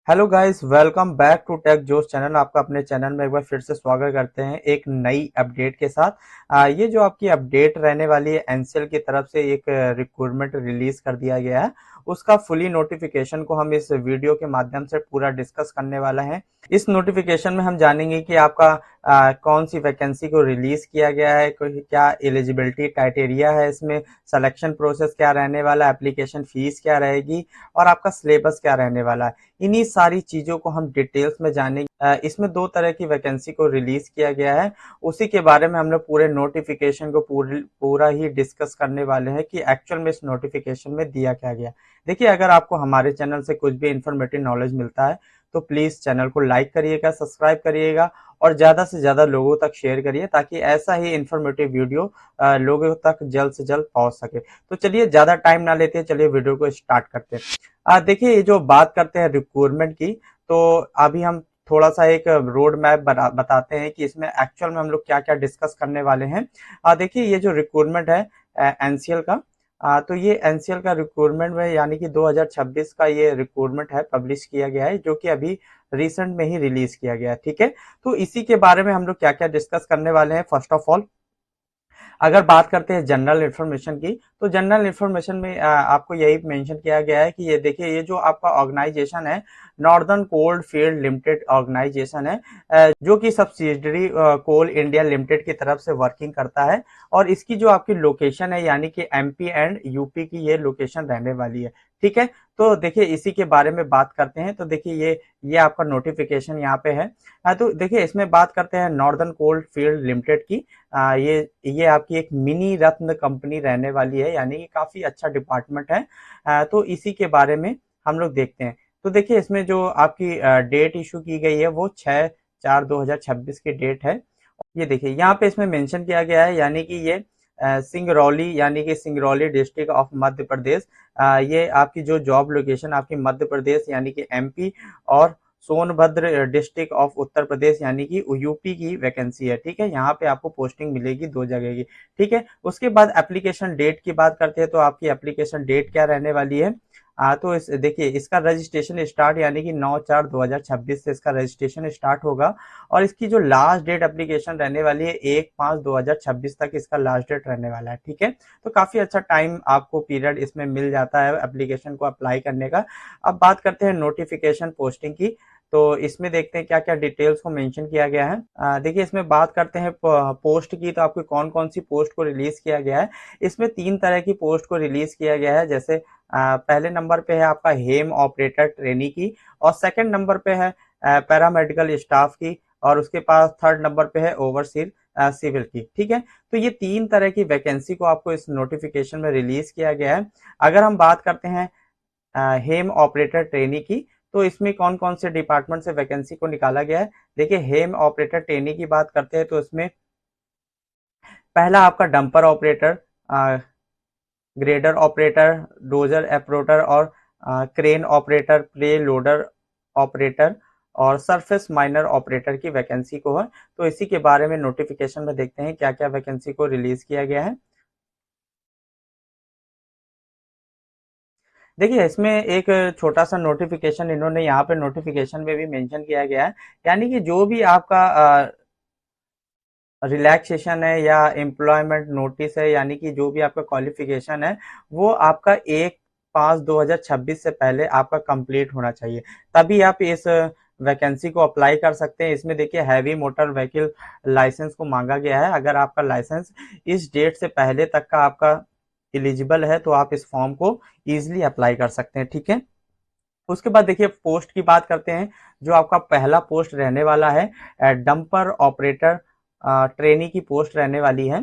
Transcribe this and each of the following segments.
Hello guys, welcome back to tech Josh channel. आपका अपने channel में एक बार फिर से स्वागत करते हैं एक नई अपडेट के साथ। ये जो आपकी अपडेट रहने वाली है, एनसीएल की तरफ से एक रिक्रूटमेंट रिलीज कर दिया गया है। उसका फुली नोटिफिकेशन को हम इस वीडियो के माध्यम से पूरा डिस्कस करने वाला है। इस नोटिफिकेशन में हम जानेंगे कि आपका कौन सी वैकेंसी को रिलीज किया गया है, क्या एलिजिबिलिटी क्राइटेरिया है, इसमें सिलेक्शन प्रोसेस क्या रहने वाला है, एप्लीकेशन फीस क्या रहेगी और आपका सिलेबस क्या रहने वाला है। इन्हीं सारी चीजों को हम डिटेल्स में जानेंगे। इसमें दो तरह की वैकेंसी को रिलीज किया गया है, उसी के बारे में हम लोग पूरे नोटिफिकेशन को पूरा ही डिस्कस करने वाले हैं कि एक्चुअल में इस नोटिफिकेशन में दिया क्या गया। देखिए, अगर आपको हमारे चैनल से कुछ भी इंफॉर्मेटिव नॉलेज मिलता है तो प्लीज चैनल को लाइक करिएगा, सब्सक्राइब करिएगा और ज्यादा से ज्यादा लोगों तक शेयर करिए ताकि ऐसा ही इंफॉर्मेटिव वीडियो लोगों तक जल्द से जल्द पहुंच सके। तो चलिए, ज्यादा टाइम ना लेते हैं, चलिए वीडियो को स्टार्ट करते हैं। देखिए, ये जो बात करते हैं रिक्रूटमेंट की, तो अभी हम थोड़ा सा एक रोड मैप बताते हैं कि इसमें एक्चुअल में हम लोग क्या क्या डिस्कस करने वाले हैं। देखिए, ये जो रिक्रूटमेंट है एनसीएल का, तो ये एनसीएल का रिक्रूटमेंट में यानी कि 2026 का ये रिक्रूटमेंट है, पब्लिश किया गया है, जो कि अभी रिसेंट में ही रिलीज किया गया है। ठीक है, तो इसी के बारे में हम लोग क्या क्या डिस्कस करने वाले हैं। फर्स्ट ऑफ ऑल, अगर बात करते हैं जनरल इन्फॉर्मेशन की, तो जनरल इन्फॉर्मेशन में आपको यही मेंशन किया गया है कि ये देखिए, ये जो आपका ऑर्गेनाइजेशन है, northern coal field limited organisation है, जो कि सब्सिडरी कोल इंडिया लिमिटेड की तरफ से वर्किंग करता है। और इसकी जो आपकी लोकेशन है यानी कि एमपी एंड यूपी की ये लोकेशन रहने वाली है। ठीक है, तो देखिए इसी के बारे में बात करते हैं। तो देखिए, ये आपका नोटिफिकेशन यहाँ पे है। तो देखिए, इसमें बात करते हैं नॉर्दर्न कोल फील्ड लिमिटेड की। ये आपकी एक मिनी रत्न कंपनी रहने वाली है, यानी कि काफी अच्छा डिपार्टमेंट है। तो इसी के बारे में हम लोग देखते हैं। तो देखिए, इसमें जो आपकी डेट इशू की गई है वो 6/4/2026 की डेट है। ये देखिए, यहाँ पे इसमें मेंशन किया गया है, यानी कि ये सिंगरौली यानी कि सिंगरौली डिस्ट्रिक्ट ऑफ मध्य प्रदेश। ये आपकी जो जॉब लोकेशन आपकी मध्य प्रदेश यानी कि एमपी, और सोनभद्र डिस्ट्रिक्ट ऑफ उत्तर प्रदेश यानी कि यूपी की वैकेंसी है। ठीक है, यहाँ पे आपको पोस्टिंग मिलेगी 2 जगह की। ठीक है, उसके बाद एप्लीकेशन डेट की बात करते हैं, तो आपकी एप्लीकेशन डेट क्या रहने वाली है। तो देखिए, इसका रजिस्ट्रेशन स्टार्ट यानी कि 9/4/2026 से इसका रजिस्ट्रेशन स्टार्ट होगा। और इसकी जो लास्ट डेट एप्लीकेशन रहने वाली है 1/5/2026 तक इसका लास्ट डेट रहने वाला है। ठीक है, तो काफी अच्छा टाइम आपको पीरियड इसमें मिल जाता है एप्लीकेशन को अप्लाई करने का। अब बात करते हैं नोटिफिकेशन पोस्टिंग की। तो इसमें देखते हैं क्या क्या डिटेल्स को मेंशन किया गया है। देखिए, इसमें बात करते हैं पोस्ट की, तो आपको कौन कौन सी पोस्ट को रिलीज किया गया है। इसमें 3 तरह की पोस्ट को रिलीज किया गया है। जैसे पहले नंबर पे है आपका हेम ऑपरेटर ट्रेनी की, और सेकंड नंबर पे है पैरामेडिकल स्टाफ की, और उसके पास थर्ड नंबर पे है ओवरसीर सिविल की। ठीक है, तो ये 3 तरह की वैकेंसी को आपको इस नोटिफिकेशन में रिलीज किया गया है। अगर हम बात करते हैं हेम ऑपरेटर ट्रेनी की, तो इसमें कौन कौन से डिपार्टमेंट से वैकेंसी को निकाला गया है। देखिए, हेम ऑपरेटर ट्रेनी की बात करते हैं तो इसमें पहला आपका dumper operator, grader operator, dozer operator और crane operator, play loader operator और सरफेस माइनर ऑपरेटर की वैकेंसी को है। तो इसी के बारे में नोटिफिकेशन में देखते हैं क्या क्या वैकेंसी को रिलीज किया गया है। देखिए, इसमें एक छोटा सा नोटिफिकेशन इन्होंने यहाँ पे नोटिफिकेशन में भी मेंशन किया गया है, यानी कि जो भी आपका रिलैक्सेशन है या एम्प्लॉयमेंट नोटिस है, यानी कि जो भी आपका क्वालिफिकेशन है वो आपका 1/5/2026 से पहले आपका कंप्लीट होना चाहिए, तभी आप इस वैकेंसी को अप्लाई कर सकते हैं। इसमें देखिए, हैवी मोटर व्हीकल लाइसेंस को मांगा गया है। अगर आपका लाइसेंस इस डेट से पहले तक का आपका एलिजिबल है तो आप इस फॉर्म को इजिली अप्लाई कर सकते हैं। ठीक है, उसके बाद देखिए, पोस्ट की बात करते हैं। जो आपका पहला पोस्ट रहने वाला है डंपर ऑपरेटर ट्रेनी की पोस्ट रहने वाली है।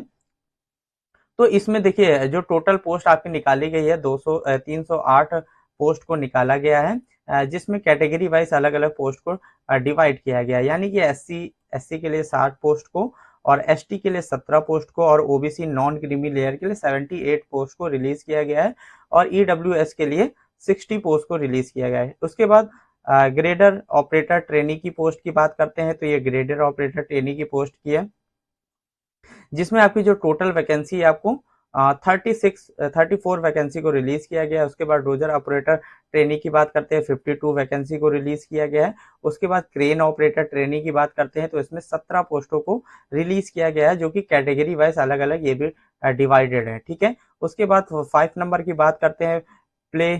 तो इसमें देखिए, जो टोटल पोस्ट आपकी निकाली गई है 308 पोस्ट को निकाला गया है, जिसमें कैटेगरी वाइज अलग अलग पोस्ट को डिवाइड किया गया है। यानी कि एससी के लिए 60 पोस्ट को, और एसटी के लिए 17 पोस्ट को, और ओबीसी नॉन क्रीमी लेयर के लिए 78 पोस्ट को रिलीज किया गया है, और ईडब्ल्यूएस के लिए 60 पोस्ट को रिलीज किया गया है। उसके बाद ग्रेडर ऑपरेटर ट्रेनी की पोस्ट की बात करते हैं, तो ये ग्रेडर ऑपरेटर ट्रेनी की पोस्ट की है, जिसमें आपकी जो टोटल वैकेंसी है आपको 34 वैकेंसी को रिलीज किया गया है। उसके बाद डोजर ऑपरेटर ट्रेनी की बात करते हैं, 52 वैकेंसी को रिलीज किया गया है। उसके बाद क्रेन ऑपरेटर ट्रेनी की बात करते हैं तो इसमें 17 पोस्टों को रिलीज किया गया है, जो कि कैटेगरी वाइज अलग अलग ये भी डिवाइडेड है, ठीक है। उसके बाद 5 नंबर की बात करते हैं, play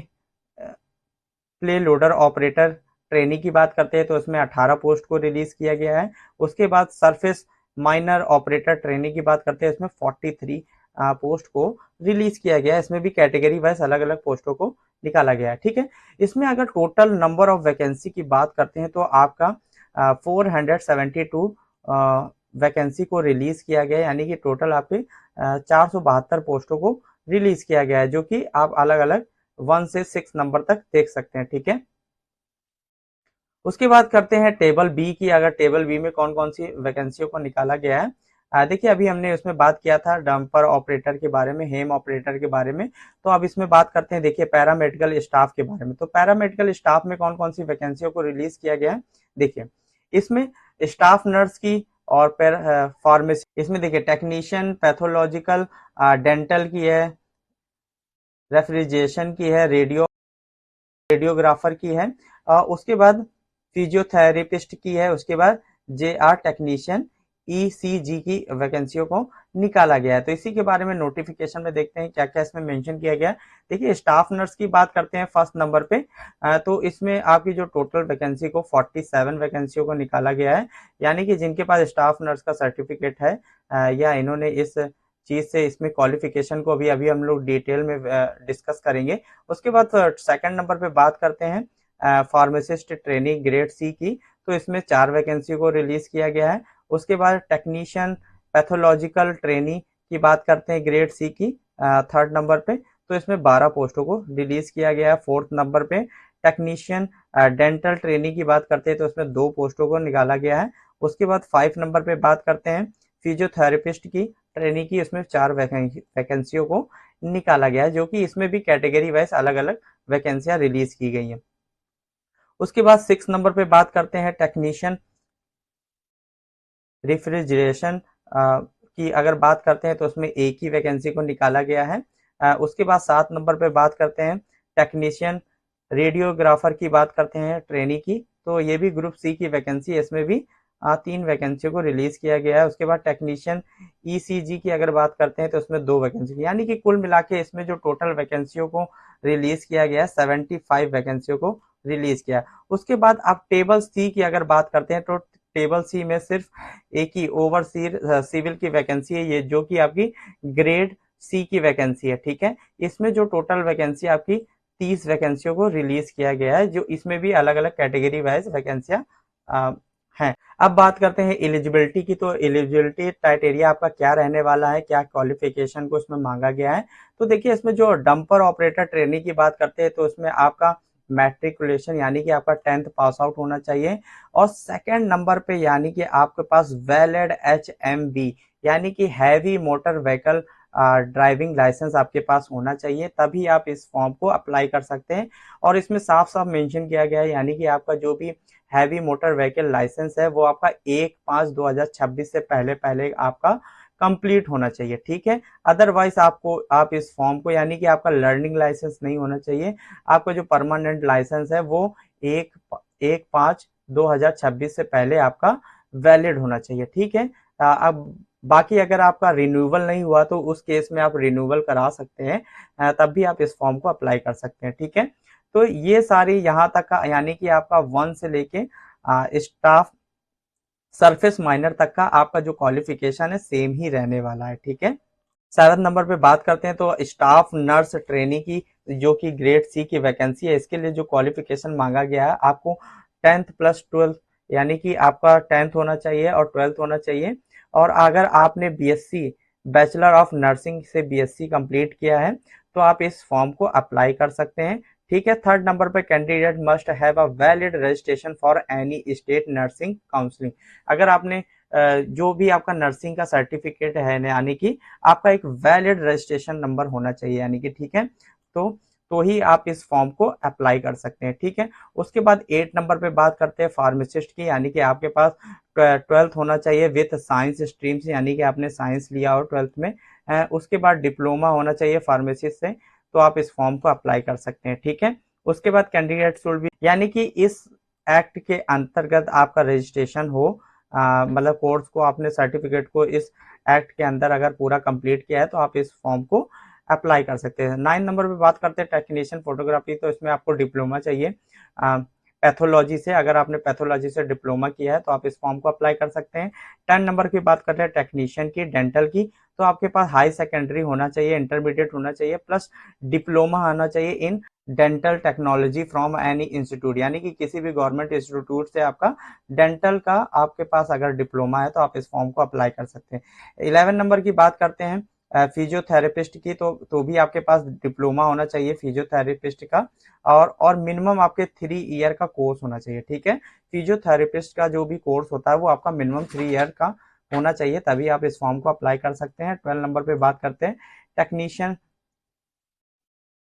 play loader operator trainee की बात करते हैं तो इसमें 18 पोस्ट को रिलीज किया गया है। उसके बाद सरफेस माइनर ऑपरेटर ट्रेनी की बात करते हैं, इसमें 43 पोस्ट को रिलीज किया गया है। इसमें भी कैटेगरी वाइज अलग अलग पोस्टों को निकाला गया है, ठीक है। इसमें अगर टोटल नंबर ऑफ वैकेंसी की बात करते हैं तो आपका 472 वैकेंसी को रिलीज किया गया है, यानी कि टोटल आपके 472 पोस्टों को रिलीज किया गया है, जो कि आप अलग अलग 1 से 6 नंबर तक देख सकते हैं, ठीक है। उसके बाद करते हैं टेबल बी की। अगर टेबल बी में कौन कौन सी वैकेंसियों को निकाला गया है, देखिए अभी हमने उसमें बात किया था डंपर ऑपरेटर के बारे में, हेम ऑपरेटर के बारे में, तो अब इसमें बात करते हैं देखिए पैरामेडिकल स्टाफ के बारे में। तो पैरामेडिकल स्टाफ में कौन कौन सी वैकेंसियों को रिलीज किया गया है, देखिए इसमें स्टाफ नर्स की और फार्मेसी, इसमें देखिए टेक्नीशियन, पैथोलॉजिकल, डेंटल की है, रेफ्रिजरेशन की है, रेडियोग्राफर की है, उसके बाद फिजियोथेरेपिस्ट की है, उसके बाद JR टेक्नीशियन ECG की वैकेंसियों को निकाला गया है। तो इसी के बारे में नोटिफिकेशन में देखते हैं क्या क्या इसमें मेंशन किया गया है। देखिए स्टाफ नर्स की बात करते हैं फर्स्ट नंबर पे, तो इसमें आपकी जो टोटल वैकेंसी को 47 वैकेंसियों को निकाला गया है, यानी कि जिनके पास स्टाफ नर्स का सर्टिफिकेट है या इन्होंने इस चीज से इसमें क्वालिफिकेशन को अभी हम लोग डिटेल में डिस्कस करेंगे। उसके बाद सेकंड नंबर पे बात करते हैं फार्मासिस्ट ट्रेनिंग ग्रेड सी की, तो इसमें 4 वैकेंसी को रिलीज किया गया है। उसके बाद टेक्नीशियन पैथोलॉजिकल ट्रेनी की बात करते हैं ग्रेड सी की थर्ड नंबर पे, तो इसमें 12 पोस्टों को रिलीज किया गया है। फोर्थ नंबर पे टेक्नीशियन डेंटल ट्रेनी की बात करते हैं तो इसमें 2 पोस्टों को निकाला गया है। उसके बाद 5 नंबर पे बात करते हैं फिजियोथेरेपिस्ट की ट्रेनी की, इसमें 4 वैकेंसियों को निकाला गया है, जो कि इसमें भी कैटेगरी वाइज अलग अलग वैकेंसियां रिलीज की गई हैं। उसके बाद 6 नंबर पे बात करते हैं टेक्नीशियन रेफ्रिजरेशन की अगर बात करते हैं तो उसमें एक ही वैकेंसी को निकाला गया है। उसके बाद 7 नंबर पे बात करते हैं टेक्नीशियन रेडियोग्राफर की बात करते हैं ट्रेनी की, तो ये भी ग्रुप सी की वैकेंसी है, इसमें भी 3 वैकेंसी को रिलीज किया गया है। उसके बाद टेक्नीशियन ECG की अगर बात करते हैं तो उसमें 2 वैकेंसी, यानी कि कुल मिला के इसमें जो टोटल वैकेंसियों को रिलीज किया गया है 75 वैकेंसियों को रिलीज किया। उसके बाद आप टेबल सी की अगर बात करते हैं तो टेबल सी में सिर्फ एक ही ओवरसीर सिविल की वैकेंसी है, ये जो कि आपकी ग्रेड सी की वैकेंसी है, ठीक है। इसमें जो टोटल वैकेंसी आपकी 30 वैकेंसियों को रिलीज किया गया है, जो इसमें भी अलग अलग कैटेगरी वाइज वैकेंसियां हैं। अब बात करते हैं एलिजिबिलिटी की, तो एलिजिबिलिटी क्राइटेरिया आपका क्या रहने वाला है, क्या क्वालिफिकेशन को इसमें मांगा गया है। तो देखिए इसमें जो डंपर ऑपरेटर ट्रेनिंग की बात करते हैं तो इसमें आपका मैट्रिकुलेशन यानी कि आपका 10th पास आउट होना चाहिए, और सेकंड नंबर पे यानी कि आपके पास वैलिड HMV यानी कि heavy motor vehicle driving licence आपके पास होना चाहिए, तभी आप इस फॉर्म को अप्लाई कर सकते हैं। और इसमें साफ साफ मेंशन किया गया है, यानी कि आपका जो भी हैवी मोटर व्हीकल लाइसेंस है वो आपका 1/5/2026 से पहले पहले आपका कंप्लीट होना चाहिए, ठीक है। अदरवाइज आप इस फॉर्म को, यानी कि आपका लर्निंग लाइसेंस नहीं होना चाहिए, आपका जो परमानेंट लाइसेंस है वो 1/5/2026 से पहले आपका वैलिड होना चाहिए, ठीक है। अब बाकी अगर आपका रिन्यूअल नहीं हुआ तो उस केस में आप रिन्यूअल करा सकते हैं, तब भी आप इस फॉर्म को अप्लाई कर सकते हैं, ठीक है। तो ये सारी यहाँ तक का, यानी कि आपका 1 से लेके स्टाफ सरफेस माइनर तक का आपका जो क्वालिफिकेशन है सेम ही रहने वाला है, ठीक है। 7 नंबर पे बात करते हैं तो स्टाफ नर्स ट्रेनी की, जो कि ग्रेड सी की वैकेंसी है, इसके लिए जो क्वालिफिकेशन मांगा गया है आपको 10th + 12 यानी कि आपका 10th होना चाहिए और 12th होना चाहिए। और अगर आपने BSc बैचलर ऑफ नर्सिंग से BSc कंप्लीट किया है तो आप इस फॉर्म को अप्लाई कर सकते हैं, ठीक है। थर्ड नंबर पे candidate must have a valid registration for any state nursing counselling. अगर आपने जो भी आपका नर्सिंग का सर्टिफिकेट है, यानी कि आपका एक वैलिड रजिस्ट्रेशन नंबर होना चाहिए, यानी कि ठीक है, तो ही आप इस फॉर्म को अप्लाई कर सकते हैं, ठीक है। उसके बाद 8 नंबर पे बात करते हैं फार्मासिस्ट की, यानी कि आपके पास 12th होना चाहिए विथ साइंस स्ट्रीम से, यानी कि आपने साइंस लिया और 12th में, उसके बाद डिप्लोमा होना चाहिए फार्मेसी से, तो आप इस फॉर्म को अप्लाई कर सकते हैं। ठीक है, उसके बाद कैंडिडेट शुड बी, यानी कि इस एक्ट के अंतर्गत आपका रजिस्ट्रेशन हो, मतलब कोर्स को आपने सर्टिफिकेट को इस एक्ट के अंदर अगर पूरा कंप्लीट किया है तो आप इस फॉर्म को अप्लाई कर सकते हैं। 9 नंबर पे बात करते हैं टेक्नीशियन फोटोग्राफी, तो इसमें आपको डिप्लोमा चाहिए पैथोलॉजी से। अगर आपने पैथोलॉजी से डिप्लोमा किया है तो आप इस फॉर्म को अप्लाई कर सकते हैं। 10 नंबर की बात करते हैं टेक्नीशियन की डेंटल की, तो आपके पास हाई सेकेंडरी होना चाहिए, इंटरमीडिएट होना चाहिए, प्लस डिप्लोमा आना चाहिए in dental technology from any institute, यानी कि किसी भी गवर्नमेंट इंस्टीट्यूट से आपका डेंटल का आपके पास अगर डिप्लोमा है तो आप इस फॉर्म को अप्लाई कर सकते हैं। 11 नंबर की बात करते हैं फिजियोथेरेपिस्ट की, तो भी आपके पास डिप्लोमा होना चाहिए फिजियोथेरेपिस्ट का, और मिनिमम आपके 3 ईयर का कोर्स होना चाहिए। ठीक है, फिजियोथेरेपिस्ट का जो भी कोर्स होता है वो आपका मिनिमम 3 ईयर का होना चाहिए, तभी आप इस फॉर्म को अप्लाई कर सकते हैं। 12 नंबर पे बात करते हैं टेक्नीशियन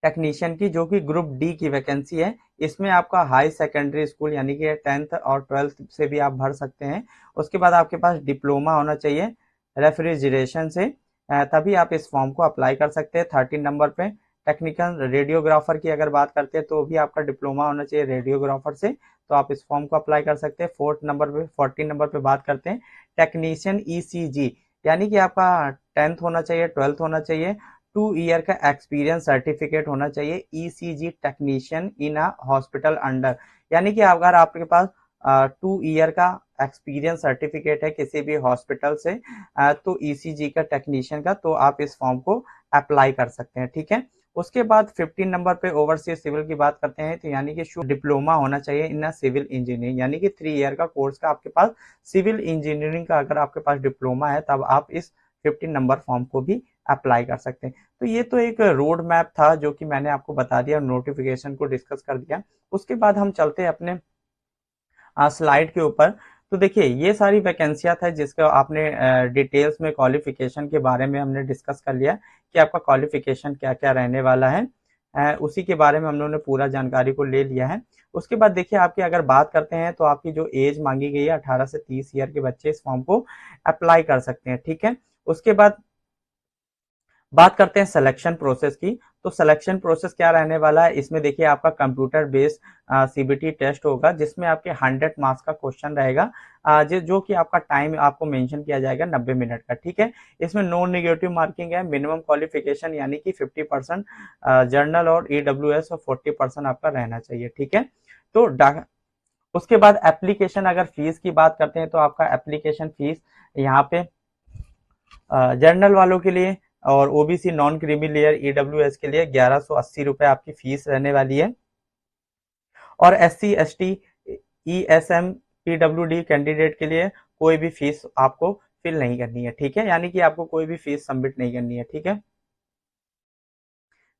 टेक्नीशियन की, जो कि ग्रुप डी की वैकेंसी है। इसमें आपका हाई सेकेंडरी स्कूल यानी कि 10th और 12th से भी आप भर सकते हैं। उसके बाद आपके पास डिप्लोमा होना चाहिए रेफ्रिजरेशन से, तभी आप इस फॉर्म को अप्लाई कर सकते हैं। 13 नंबर पे टेक्निकल रेडियोग्राफर की अगर बात करते हैं तो भी आपका डिप्लोमा होना चाहिए रेडियोग्राफर से, तो आप इस फॉर्म को अप्लाई कर सकते हैं। 14 नंबर पे बात करते हैं टेक्नीशियन ईसीजी, यानी कि आपका 10th होना चाहिए 12th होना चाहिए, 2 ईयर का एक्सपीरियंस सर्टिफिकेट होना चाहिए ईसीजी टेक्नीशियन इन अ हॉस्पिटल अंडर, यानी कि अगर आपके पास 2 ईयर का एक्सपीरियंस सर्टिफिकेट है किसी भी हॉस्पिटल से, तो ईसीजी का टेक्नीशियन का, तो आप इस फॉर्म को अप्लाई कर सकते हैं। ठीक है, उसके बाद 15 नंबर पे ओवरसीज सिविल की बात करते हैं, तो यानी कि डिप्लोमा होना चाहिए इन सिविल इंजीनियरिंग, यानी कि 3 ईयर का कोर्स का आपके पास सिविल इंजीनियरिंग का अगर आपके पास डिप्लोमा है तब आप इस 15 नंबर फॉर्म को भी अप्लाई कर सकते हैं। तो ये तो एक रोड मैप था जो कि मैंने आपको बता दिया, नोटिफिकेशन को डिस्कस कर दिया। उसके बाद हम चलते हैं अपने स्लाइड के ऊपर। तो देखिए ये सारी वैकेंसियां था जिसका आपने डिटेल्स में क्वालिफिकेशन के बारे में हमने डिस्कस कर लिया कि आपका क्वालिफिकेशन क्या क्या रहने वाला है, उसी के बारे में हम लोगों ने पूरा जानकारी को ले लिया है। उसके बाद देखिए आपकी अगर बात करते हैं तो आपकी जो एज मांगी गई है 18 से 30 ईयर के बच्चे इस फॉर्म को अप्लाई कर सकते हैं। ठीक है, उसके बाद बात करते हैं सिलेक्शन प्रोसेस की। तो सिलेक्शन प्रोसेस क्या रहने वाला है, इसमें देखिए आपका कंप्यूटर बेस्ड सीबीटी टेस्ट होगा जिसमें आपके 100 मार्क्स का क्वेश्चन रहेगा, जो कि आपका टाइम आपको मेंशन किया जाएगा 90 मिनट का। ठीक है, इसमें नो नेगेटिव मार्किंग है, मिनिमम क्वालिफिकेशन यानी कि 50% जर्नल और ईडब्ल्यूएस और 40% आपका रहना चाहिए। ठीक है, तो उसके बाद एप्लीकेशन अगर फीस की बात करते हैं तो आपका एप्लीकेशन फीस यहाँ पे जर्नल वालों के लिए और OBC non creamy layer EWS के लिए 1180 रुपए आपकी फीस रहने वाली है, और SC ST ESM PWD candidate के लिए कोई भी फीस आपको फिल नहीं करनी है। ठीक है, यानी कि आपको कोई भी फीस सबमिट नहीं करनी है। ठीक है,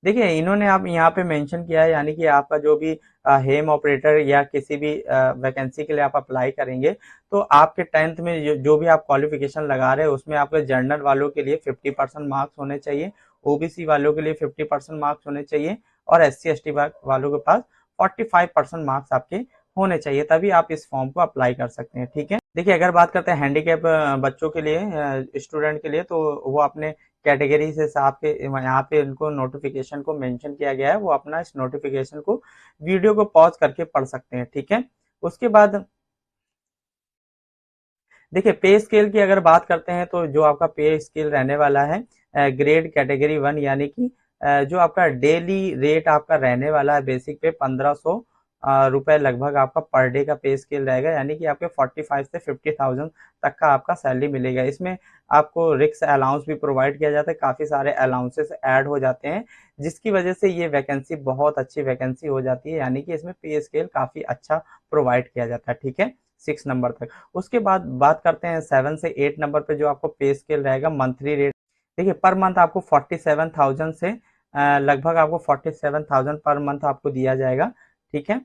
देखिए इन्होंने आप यहाँ पे मेंशन किया है, यानी कि आपका जो भी हेम ऑपरेटर या किसी भी वैकेंसी के लिए आप अप्लाई करेंगे तो आपके 10th में जो भी आप क्वालिफिकेशन लगा रहे हैं उसमें आपके जर्नल वालों के लिए 50% मार्क्स होने चाहिए, ओबीसी वालों के लिए 50% मार्क्स होने चाहिए, और एससी एसटी वालों के पास 45% मार्क्स आपके होने चाहिए, तभी आप इस फॉर्म को अप्लाई कर सकते हैं। ठीक है, देखिए अगर बात करते हैं हैंडीकैप बच्चों के लिए स्टूडेंट के लिए, तो वो अपने कैटेगरी से हिसाब के यहाँ पे उनको नोटिफिकेशन को मेंशन किया गया है, वो अपना इस नोटिफिकेशन को वीडियो को पॉज करके पढ़ सकते हैं। ठीक है, उसके बाद देखिए पे स्केल की अगर बात करते हैं तो जो आपका पे स्केल रहने वाला है ग्रेड कैटेगरी 1, यानी कि जो आपका डेली रेट आपका रहने वाला है बेसिक पे 1500 रुपए लगभग आपका पर डे का पे स्केल रहेगा, यानी कि आपके 45 से 50,000 तक का आपका सैलरी मिलेगा। इसमें आपको रिक्स अलाउंस भी प्रोवाइड किया जाता है, काफी सारे अलाउंसेस ऐड हो जाते हैं जिसकी वजह से ये वैकेंसी बहुत अच्छी वैकेंसी हो जाती है, यानी कि इसमें पे स्केल काफी अच्छा प्रोवाइड किया जाता है। ठीक है, 6 नंबर तक। उसके बाद बात करते हैं 7 से 8 नंबर पे जो आपको पे स्केल रहेगा मंथली रेट। देखिए पर मंथ आपको 47,000 से लगभग आपको 47,000 पर मंथ आपको दिया जाएगा। ठीक है,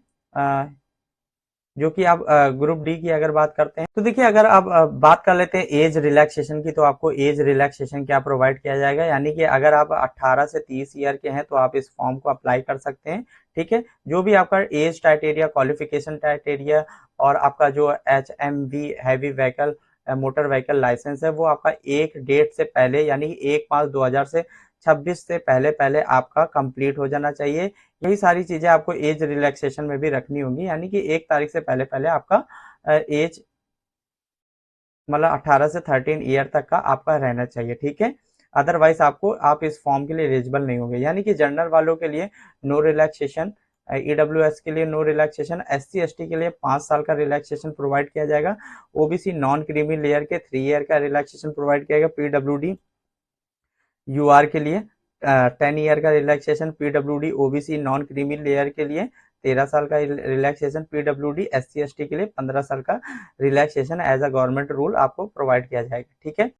जो कि आप ग्रुप डी की अगर बात करते हैं तो देखिए अगर आप बात कर लेते हैं एज रिलैक्सेशन की, तो आपको एज रिलैक्सेशन क्या प्रोवाइड किया जाएगा, यानी कि अगर आप 18 से 30 ईयर के हैं तो आप इस फॉर्म को अप्लाई कर सकते हैं। ठीक है, जो भी आपका एज क्राइटेरिया क्वालिफिकेशन क्राइटेरिया और आपका जो HMV heavy vehicle motor vehicle licence है वो आपका एक डेट से पहले यानी कि 1/5/2000 से 26 से पहले पहले आपका कंप्लीट हो जाना चाहिए। यही सारी चीजें आपको एज रिलैक्सेशन में भी रखनी होंगी, यानी कि 1 तारीख से पहले पहले आपका एज मतलब 18 से 13 ईयर तक का आपका रहना चाहिए, ठीक है। अदरवाइज आप इस फॉर्म के लिए एलिजिबल नहीं होंगे, यानी कि जनरल वालों के लिए नो रिलैक्सेशन, ईडब्ल्यूएस के लिए नो रिलैक्सेशन, एससी एसटी के लिए 5 साल का रिलैक्सेशन प्रोवाइड किया जाएगा, ओबीसी नॉन क्रीमी लेयर के 3 ईयर का रिलैक्सेशन प्रोवाइड किया जाएगा, पीडब्ल्यूडी यूआर के लिए 10 ईयर का relaxation, PWD OBC non creamy layer के लिए 13 साल का रिलैक्सेशन, पीडब्ल्यूडी एससी एसटी के लिए 15 साल का relaxation as a government rule आपको प्रोवाइड किया जाएगा, ठीक है।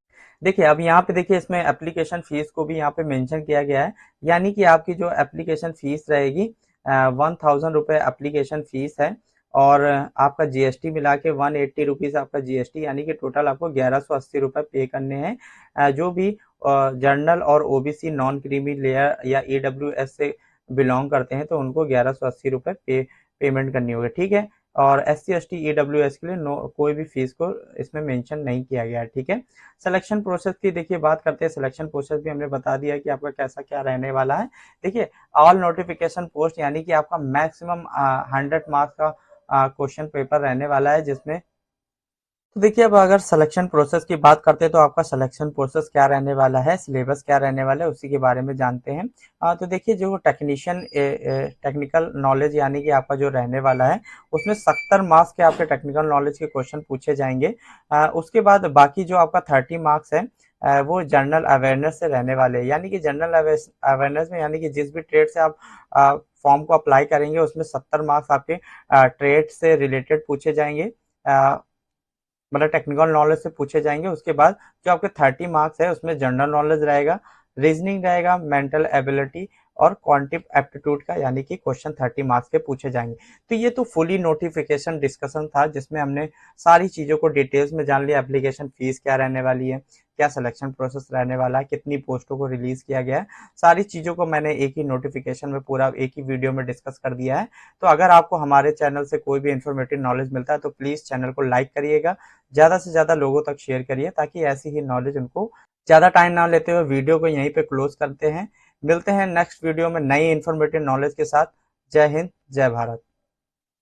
देखिए अब यहाँ पे देखिए इसमें एप्लीकेशन फीस को भी यहाँ पे मेंशन किया गया है, यानी कि आपकी जो एप्लीकेशन फीस रहेगी 1000 रुपये एप्लीकेशन फीस है, और आपका जीएसटी मिला के 180 रुपीज आपका जीएसटी, यानी कि टोटल आपको 1180 रुपये पे करने हैं। जो भी जर्नल और ओबीसी नॉन क्रीमी लेयर या ईडब्ल्यूएस से बिलोंग करते हैं तो उनको 1180 रुपये पेमेंट करनी होगी, ठीक है। और S C S T EWS के लिए कोई भी फीस को इसमें मेंशन नहीं किया गया है, ठीक है। सिलेक्शन प्रोसेस की देखिए बात करते हैं, सिलेक्शन प्रोसेस भी हमने बता दिया कि आपका कैसा क्या रहने वाला है। देखिए ऑल नोटिफिकेशन पोस्ट यानी कि आपका मैक्सिमम 100 मार्क्स का क्वेश्चन पेपर रहने वाला है, जिसमें तो देखिए अब अगर सिलेक्शन प्रोसेस की बात करते हैं तो आपका सिलेक्शन प्रोसेस क्या रहने वाला है, सिलेबस क्या रहने वाला है, उसी के बारे में जानते हैं। तो देखिए जो टेक्निकल नॉलेज यानी कि आपका जो रहने वाला है उसमें 70 मार्क्स के आपके टेक्निकल नॉलेज के क्वेश्चन पूछे जाएंगे। उसके बाद बाकी जो आपका 30 मार्क्स है वो जनरल अवेयरनेस से रहने वाले हैं, यानी कि जनरल अवेयरनेस में यानी कि जिस भी ट्रेड से आप फॉर्म को अप्लाई करेंगे उसमें 70 मार्क्स आपके ट्रेड से रिलेटेड पूछे जाएंगे, मतलब टेक्निकल नॉलेज से पूछे जाएंगे। उसके बाद जो आपके 30 मार्क्स है उसमें जनरल नॉलेज रहेगा, रीजनिंग रहेगा, मेंटल एबिलिटी और क्वांटिव एप्टीट्यूड का यानी कि क्वेश्चन 30 मार्क्स के पूछे जाएंगे। तो ये तो फुली नोटिफिकेशन डिस्कशन था जिसमें हमने सारी चीजों को डिटेल्स में जान लिया, एप्लीकेशन फीस क्या रहने वाली है, क्या सिलेक्शन प्रोसेस रहने वाला है, कितनी पोस्टों को रिलीज किया गया है, सारी चीजों को मैंने एक ही नोटिफिकेशन में पूरा एक ही वीडियो में डिस्कस कर दिया है। तो अगर आपको हमारे चैनल से कोई भी इंफॉर्मेटिव नॉलेज मिलता है तो प्लीज चैनल को लाइक करिएगा, ज्यादा से ज्यादा लोगों तक शेयर करिए ताकि ऐसी ही नॉलेज उनको, ज्यादा टाइम ना लेते हुए वीडियो को यहीं पे क्लोज करते हैं। मिलते हैं नेक्स्ट वीडियो में नई इंफॉर्मेटिव नॉलेज के साथ। जय हिंद, जय भारत।